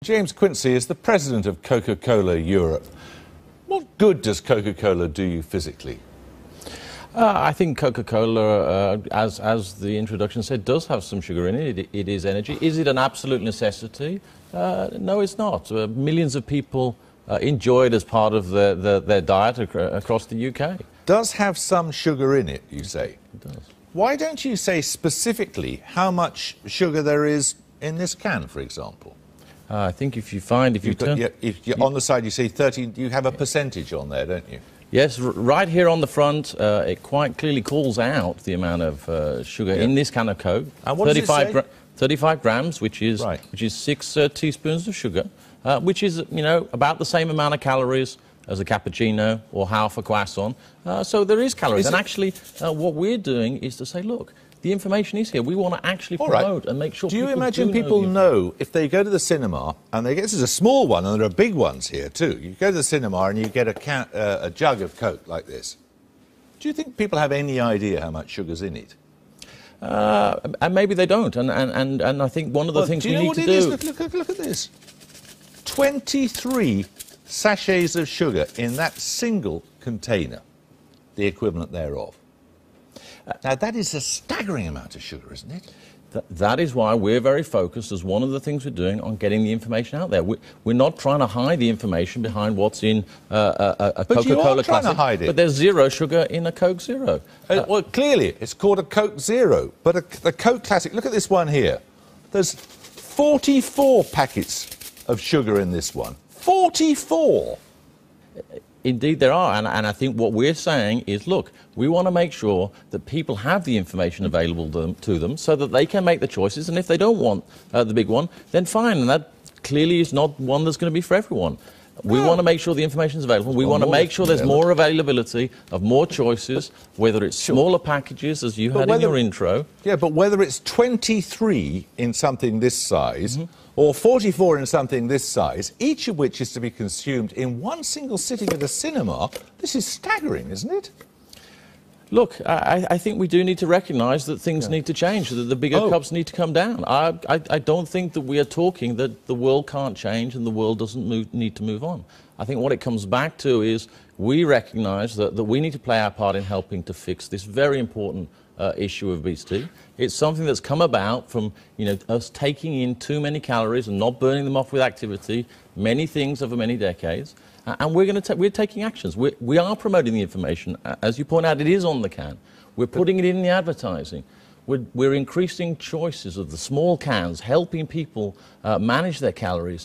James Quincy is the president of Coca-Cola Europe. What good does Coca-Cola do you physically? I think Coca-Cola, as the introduction said, does have some sugar in it. It is energy. Is it an absolute necessity? No, it's not. Millions of people enjoy it as part of their diet across the UK. Does have some sugar in it, you say? It does. Why don't you say specifically how much sugar there is in this can, for example? I think if you turn... On the side you say 30, you have a percentage on there, don't you? Yes, right here on the front, it quite clearly calls out the amount of sugar in this can of Coke. And what does it say? 35 grams, which is 6 teaspoons of sugar, which is, you know, about the same amount of calories as a cappuccino or half a croissant. So there is calories. And actually, what we're doing is to say, look, the information is here. We want to actually promote and make sure people do you imagine people know if they go to the cinema, and this is a small one, and there are big ones here too. You go to the cinema and you get a jug of Coke like this. Do you think people have any idea how much sugar's in it? And maybe they don't. And I think one of the things we need to do... Look at this. 23 sachets of sugar in that single container, the equivalent thereof. Now, that is a staggering amount of sugar, isn't it? That is why we're very focused, as one of the things we're doing, on getting the information out there. We're not trying to hide the information behind what's in a Coca-Cola Classic. But you are trying to hide it. But there's zero sugar in a Coke Zero. Well, clearly, it's called a Coke Zero. But a Coke Classic, look at this one here. There's 44 packets of sugar in this one. 44! Indeed there are, and I think what we're saying is, look, we want to make sure that people have the information available to them so that they can make the choices, and if they don't want the big one, then fine, and that clearly is not one that's going to be for everyone. We want to make sure the information is available. We want to make sure there's more availability of more choices, whether it's smaller packages, as you had in your intro. Yeah, but whether it's 23 in something this size or 44 in something this size, each of which is to be consumed in one single sitting at a cinema, this is staggering, isn't it? Look, I think we do need to recognise that things need to change, that the bigger cups need to come down. I don't think that we are talking that the world can't change and the world doesn't need to move on. I think what it comes back to is we recognise that we need to play our part in helping to fix this very important issue of obesity. It's something that's come about from, you know, us taking in too many calories and not burning them off with activity, many things over many decades. And we're taking actions. We are promoting the information. As you point out, it is on the can. We're putting it in the advertising. We're increasing choices of the small cans, helping people manage their calories.